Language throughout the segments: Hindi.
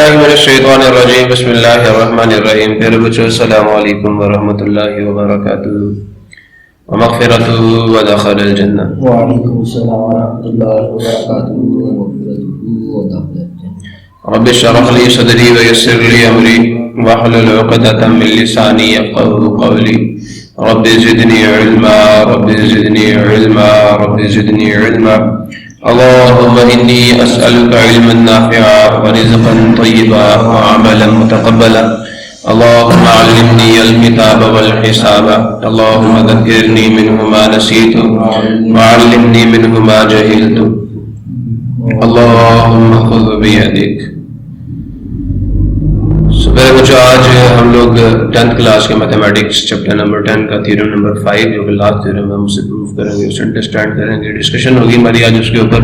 बिस्मिल्लाहिर्रहमानिर्रहीम बिस्मिल्लाहिर्रहमानिर्रहीम। प्यारे बच्चों, अस्सलामु अलैकुम व रहमतुल्लाहि व बरकातुहू व मग़फ़िरतुहू व दख़लल जन्नह। व अलैकुम अस्सलाम व रहमतुल्लाहि व बरकातुहू व मग़फ़िरतुहू व दख़लल जन्नह। रब्बि इश्रह ली सदरी व यस्सिर ली अमरी वहलुल उक़दतम मिन लिसानी यफ़क़हू क़ौली। Rabbi ज़िदनी इल्मा rabbi ज़िदनी इल्मा rabbi ज़िदनी इल्मा। अल्लाहुम्मा इन्नी अस्अलुका इल्मन नाफ़िअ व रिज़्क़न तय्यिबा व अमलन मुतक़ब्बला। अल्लाहुम्मा अल्लिमनी अल-किताब वल हिसाब। अल्लाहुम्मा ज़क्किरनी मिन्हु मा नसीतु व अल्लिमनी मिन्हु मा जहिलतु। अल्लाहुम्मा ख़ुज़ बियदिक। मेरे बच्चों, आज हम लोग 10th क्लास के मैथमेटिक्स चैप्टर नंबर 10 का थ्योरम नंबर 5 जो कि लास्ट थ्योरम है उसे प्रूव करेंगे, उसे अंडरस्टैंड करेंगे, डिस्कशन होगी हमारी आज उसके ऊपर।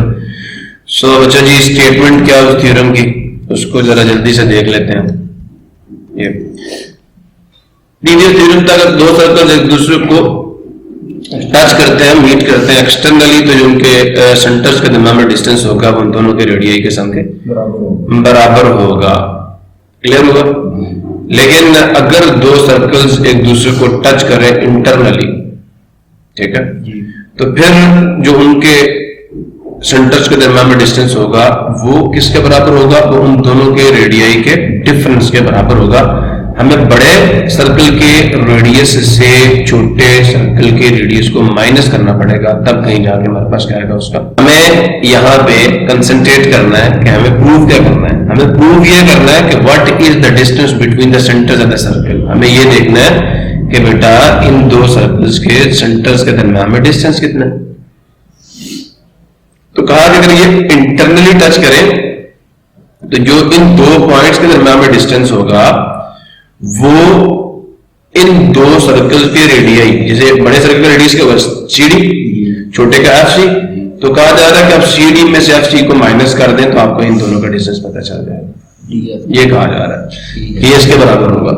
सो बच्चा जी, स्टेटमेंट क्या उस थ्योरम की उसको जरा जल्दी से देख लेते हैं। ये प्रीवियस थ्योरम था, अगर दो सर्कल एक दूसरे को टच करते हैं, मीट करते हैं एक्सटर्नली, तो जो उनके सेंटर्स के दरमियान में डिस्टेंस होगा वो उन दोनों के रेडियाई के सम के बराबर होगा। क्लियर होगा? लेकिन अगर दो सर्कल्स एक दूसरे को टच करें इंटरनली, ठीक है, तो फिर जो उनके सेंटर्स के दरमियान में डिस्टेंस होगा वो किसके बराबर होगा? वो उन दोनों के रेडियाई के डिफरेंस के बराबर होगा। हमें बड़े सर्कल के रेडियस से छोटे सर्कल के रेडियस को माइनस करना पड़ेगा, तब कहीं जाके हमारे पास क्या आएगा उसका। हमें यहाँ पे कंसंट्रेट करना है कि हमें प्रूव क्या करना है। हमें प्रूव ये करना है कि what is the distance between the centres of the circle. हमें ये देखना है कि बेटा इन दो सर्कल्स के सेंटर्स के दरमियान में डिस्टेंस कितना है। तो कहा कि अगर ये इंटरनली टच करें तो जो इन दो पॉइंट्स के दरमियान में डिस्टेंस होगा वो इन दो सर्कल के रेडियाई, जैसे बड़े सर्कल का रेडियस क्या होगा? CD, छोटे का FC। तो कहा जा रहा है कि आप CD में से FC को माइनस कर दें तो आपको इन दोनों का डिस्टेंस पता चल जाएगा। ये कहा जा रहा है कि इसके बराबर होगा।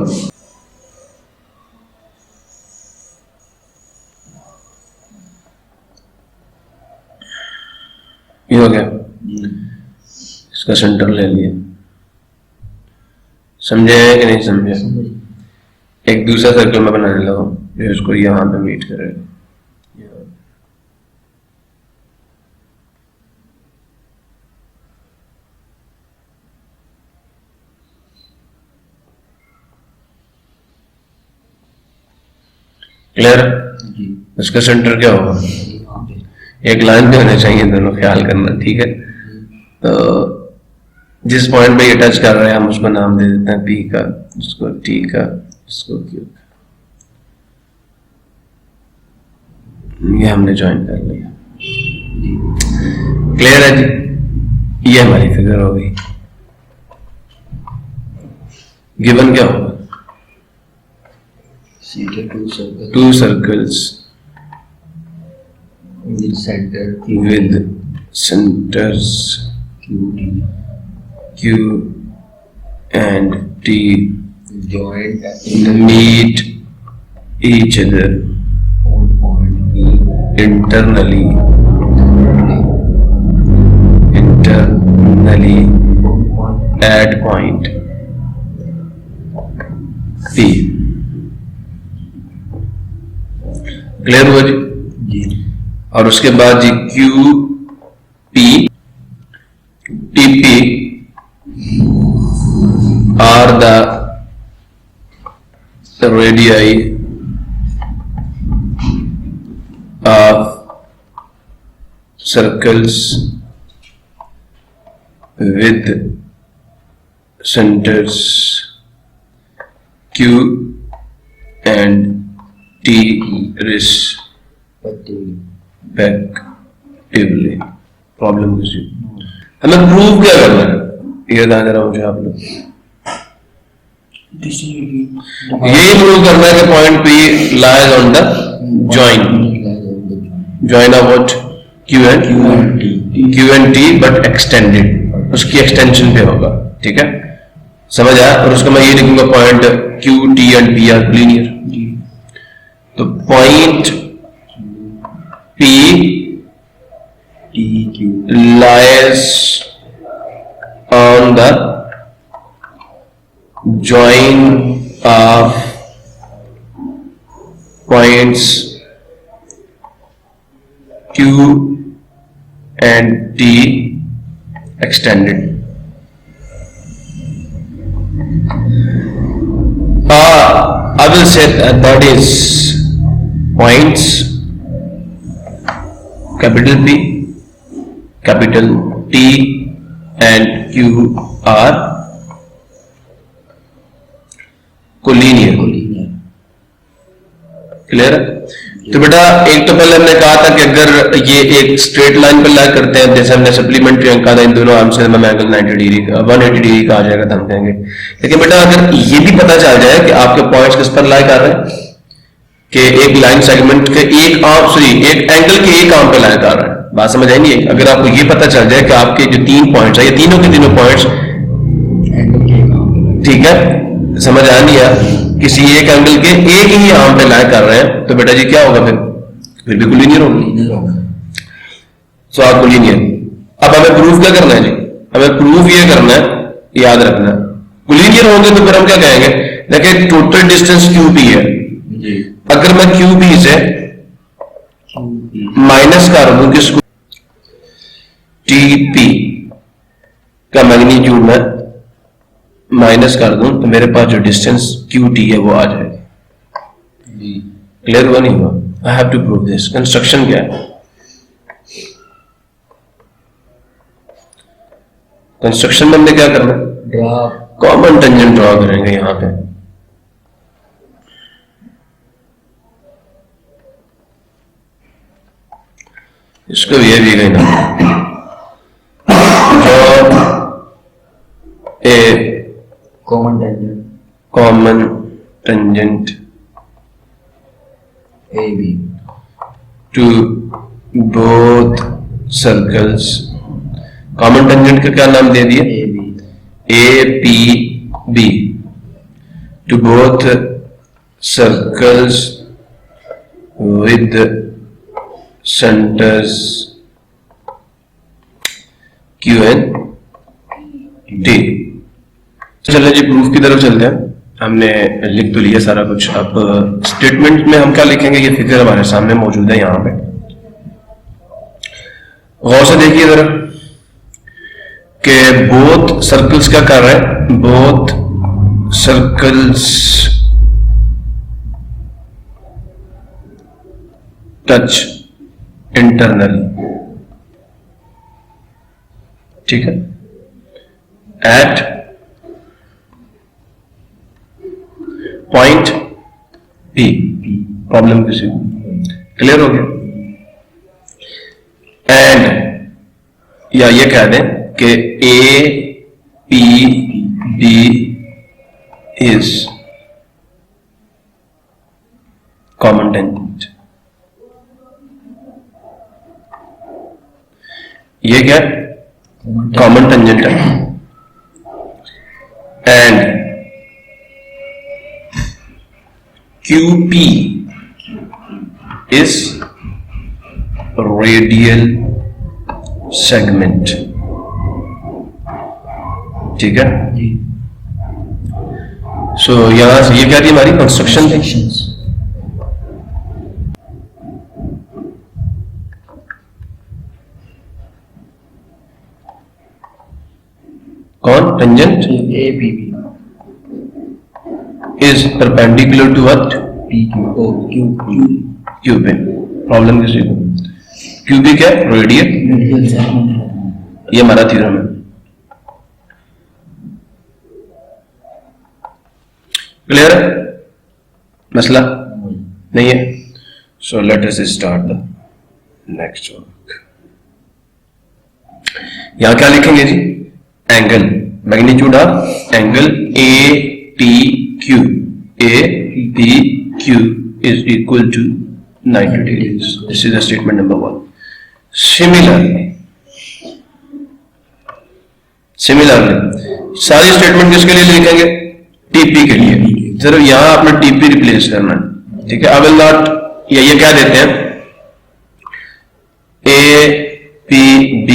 ये हो गया, इसका सेंटर ले लिया। समझे कि नहीं समझे? एक दूसरा सर्कल में बनाने लगा, फिर उसको यहां पे मीट करेगा। क्लियर? इसका सेंटर क्या होगा? एक लाइन पे होने चाहिए दोनों, ख्याल करना, ठीक है। तो जिस पॉइंट पे ये टच कर रहे हैं हम उसको नाम दे देते हैं P का, इसको T का, इसको Q का। ये हमने ज्वाइन कर लिया। क्लियर है जी? ये हमारी फिगर हो गई। गिवन क्या होगा? To circles with centers Q and T meet each other internally at point P। Clear हुआ जी? और उसके बाद जी QP TP are the radii of circles with centers Q and T respectively। Problem किसी हमें प्रूव क्या करना है ये बता दे रहा मुझे आप लोग। यही प्रूव करना है कि point P lies on the join of what? Q and T but extended, उसकी एक्सटेंशन पे होगा, ठीक है, समझ आया? और उसको मैं ये लिखूंगा point Q, T and P are linear. तो point P lies on the join of points Q and T extended. I will say that is points capital P, capital T and Q are collinear. Clear है? तो बेटा एक तो पहले हमने कहा था कि अगर ये एक स्ट्रेट लाइन पर ला करते हैं, जैसे हमने सप्लीमेंट्री अंक था, इन दोनों आर्म से एंगल 90 डिग्री का 180 डिग्री का आ जाएगा तो हम कहेंगे। लेकिन बेटा अगर ये भी पता चल जाए कि आपके पॉइंट्स किस पर लाई कर रहे हैं, कि एक लाइन सेगमेंट के एक एंगल के एक आर्म पे लाई कर रहा है, बात समझ आई नहीं है? अगर आपको ये पता चल जाए कि आपके जो 3 पॉइंट्स है, ये तीनों के तीनों पॉइंट्स, ठीक है, समझ आ नहीं है, किसी एक एंगल के एक ही आर्म पे लाई कर रहे हैं, तो बेटा जी क्या होगा? फिर भी कोलिनियर होगी। सो आप कोलिनियर। अब हमें प्रूफ क्या करना है जी? हमें प्रूफ ये करना है, याद रखना, कोलिनियर होंगे तो फिर हम क्या कहेंगे? देखिए टोटल डिस्टेंस QP है, अगर मैं QP से माइनस कर दूं किसको? TP का मैग्नीट्यूड में माइनस कर दूं तो मेरे पास जो डिस्टेंस QT है वो आ जाएगी। क्लियर हुआ नहीं हुआ? I have to prove this. Construction क्या है? कंस्ट्रक्शन में हमने क्या करना है? कॉमन टेंजेंट ड्रॉ करेंगे यहां पे। इसको ये भी कहना जो a common tangent AB to both circles, common tangent का क्या नाम दे दिए? APB to both circles with centers Q and T। चलिए जी प्रूफ की तरफ चलते हैं। हमने लिख तो लिया सारा कुछ, अब स्टेटमेंट में हम क्या लिखेंगे ये फिगर हमारे सामने मौजूद है यहां पे। गौर से देखिए जरा कि बोथ सर्कल्स क्या कर रहे हैं? बोथ सर्कल्स टच इंटरनली, ठीक है, एट पॉइंट P। प्रॉब्लम किसी को क्लियर हो गया? एंड या ये कह दें कि APB इज कॉमन टेंजेंट। ये क्या? कॉमन टेंजेंट है। And QP is radial segment, ठीक है? सो यहां से ये क्या थी हमारी कंस्ट्रक्शन थी। कौन? Tangent APB is perpendicular to what? QP। Problem किसी को? QP क्या? रेडियल। ये हमारा थ्योरम है। क्लियर है? मसला नहीं है? So let us start the next work. यहां क्या लिखेंगे जी? Angle, magnitude of angle ATQ, ATQ is equal to 90 degrees. This is the statement number 1. Similarly, सारी स्टेटमेंट किसके लिए लिखेंगे? TP के लिए। सिर्फ यहां आपने TP रिप्लेस करना है, ठीक है? आई विल नॉट, ये क्या देते हैं? APB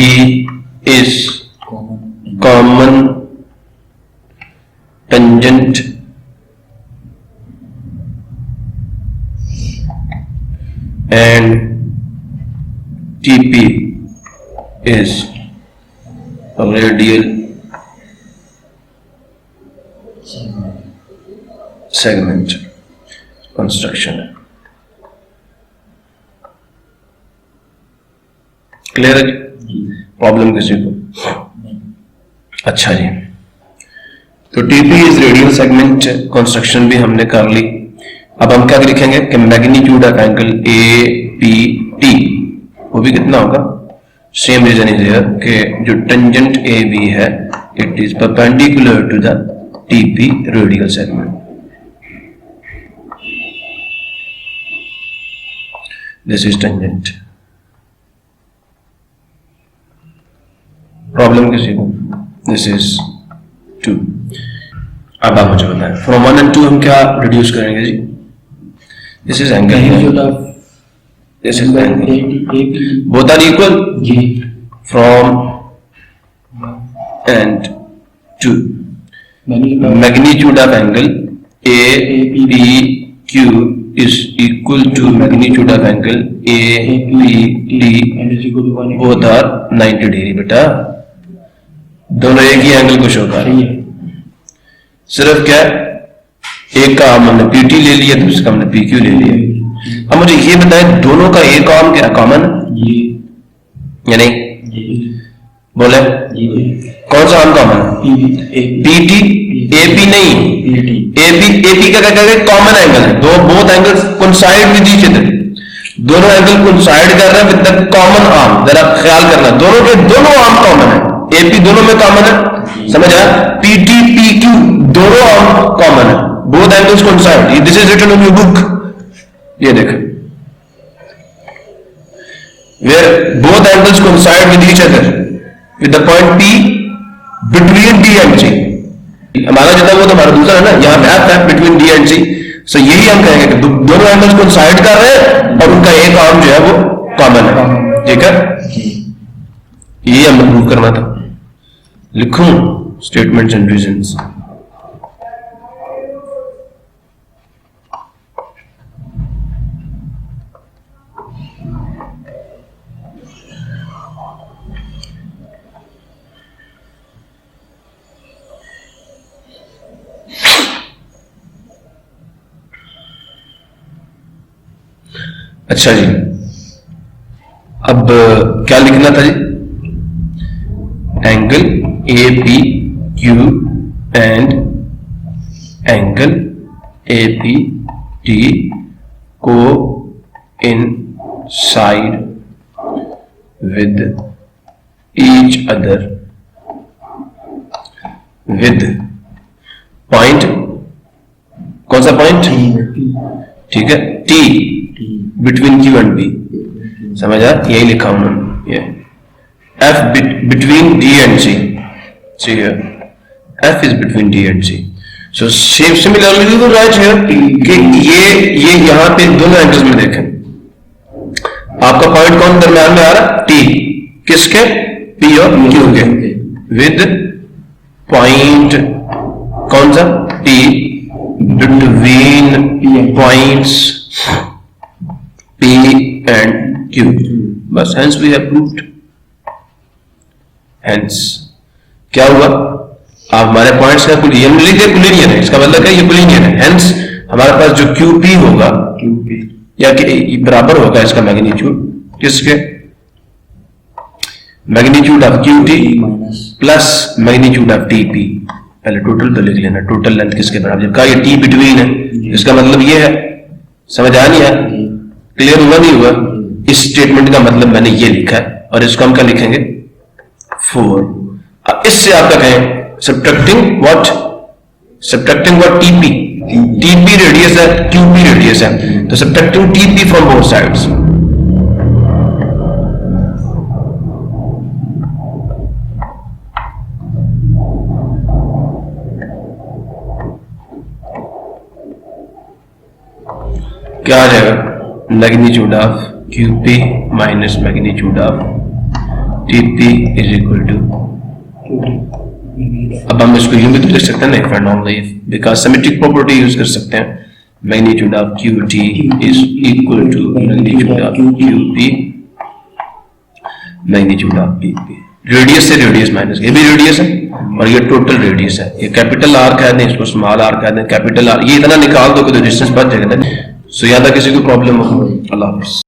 is common tangent tangent and TP is radial segment construction. Clear है जी? प्रॉब्लम किसी को? अच्छा जी, तो TP is radial segment construction भी हमने कर ली। अब हम क्या लिखेंगे कि magnitude of angle A P T, वो भी कितना होगा? सेम रीजन इज हियर कि जो टेंजेंट ए बी है it is perpendicular to the TP radial segment. This is tangent. Problem किसी को? This is 2। अब आप मुझे बताएं फ्रॉम 1 and 2 हम क्या रिड्यूस करेंगे जी? This is angle, this is angle, both are equal जी। From and to magnitude of angle A P Q is equal to magnitude of angle APD, both are 90 degree. बेटा दोनों एक ही एंगल को शो कर रही है, सिर्फ क्या एक का हमने PT ले लिया, दूसरे का हमने PQ ले लिया। अब मुझे ये बताएं दोनों का एक आर्म क्या कॉमन या नहीं? बोले कौन सा आर्म कॉमन? PT, AP नहीं, AP का क्या कॉमन एंगल है। दो both angles coincide with each other, दोनों एंगल कोइंसाइड कर रहे हैं विद द कॉमन आर्म। जरा ख्याल करना, दोनों के दोनों आर्म कॉमन है, AP दोनों में कॉमन है, समझ आया? PT PQ दोनों आर्म कॉमन है, both angles coincide. This is written in your book, ये देखो, where both angles coincide with each other with the point P between D and C। हमारा जितना वो तो हमारा दूसरा है ना, यहाँ पे है बिटवीन D and C। सो यही हम कहेंगे कि दोनों एंगल्स कोइंसाइड कर रहे हैं और उनका एक आर्म जो है वो कॉमन है। ठीक है, यही हमें प्रूव करना था। लिखूं स्टेटमेंट्स एंड रीजंस। अच्छा जी, अब क्या लिखना था जी? Angle A P Q and angle A P T को inside with each other with point, कौन सा पॉइंट? ठीक है, T between Q and B। समझ आया? यही लिखा हूं मैंने, ये F between D and C। See here, F is between D and C। So similarly we will write here कि ये यहाँ पे दोनों एंगल्स में देखें, आपका पॉइंट कौन दरम्यान में आ रहा? T, किसके? P और Q के, विद पॉइंट कौन सा? T between points P and Q। बस hence we have proved। hence क्या हुआ? आप हमारे पॉइंट्स का कुलियन लिख दे, कुलिनियन है, इसका मतलब क्या? ये कुलिनियन है। hence हमारे पास जो QP होगा, QP या कि बराबर होगा इसका मैग्नीट्यूड किसके? Magnitude of QT plus magnitude of TP। पहले टोटल तो लिख लेना, टोटल लेंथ किसके बराबर? जब कहा ये T बिटवीन है, इसका मतलब ये है। समझ आ नहीं आया? क्लियर हुआ नहीं हुआ? इस स्टेटमेंट का मतलब मैंने ये लिखा है और इसको हम क्या लिखेंगे? 4। अब इससे आपका कहें subtracting what? Subtracting what? TP। TP radius है, QP रेडियस है, तो subtracting TP from both sides. क्या आ जाएगा? Magnitude of QP minus magnitude of TP is equal to अब हम इसको यूं भी तो लिख सकते हैं ना, if and only if, because symmetric property use कर सकते हैं। Magnitude of QT is equal to magnitude of QP magnitude of PP। Radius से रेडियस माइनस, ये भी रेडियस है और ये टोटल रेडियस है। ये कैपिटल R कह दें, इसको स्मॉल r कह दें, कैपिटल R, ये इतना निकाल दो कि तो डिस्टेंस बच जाएगा। सो याद है किसी को प्रॉब्लम हो? अल्लाह हाफ़िज़।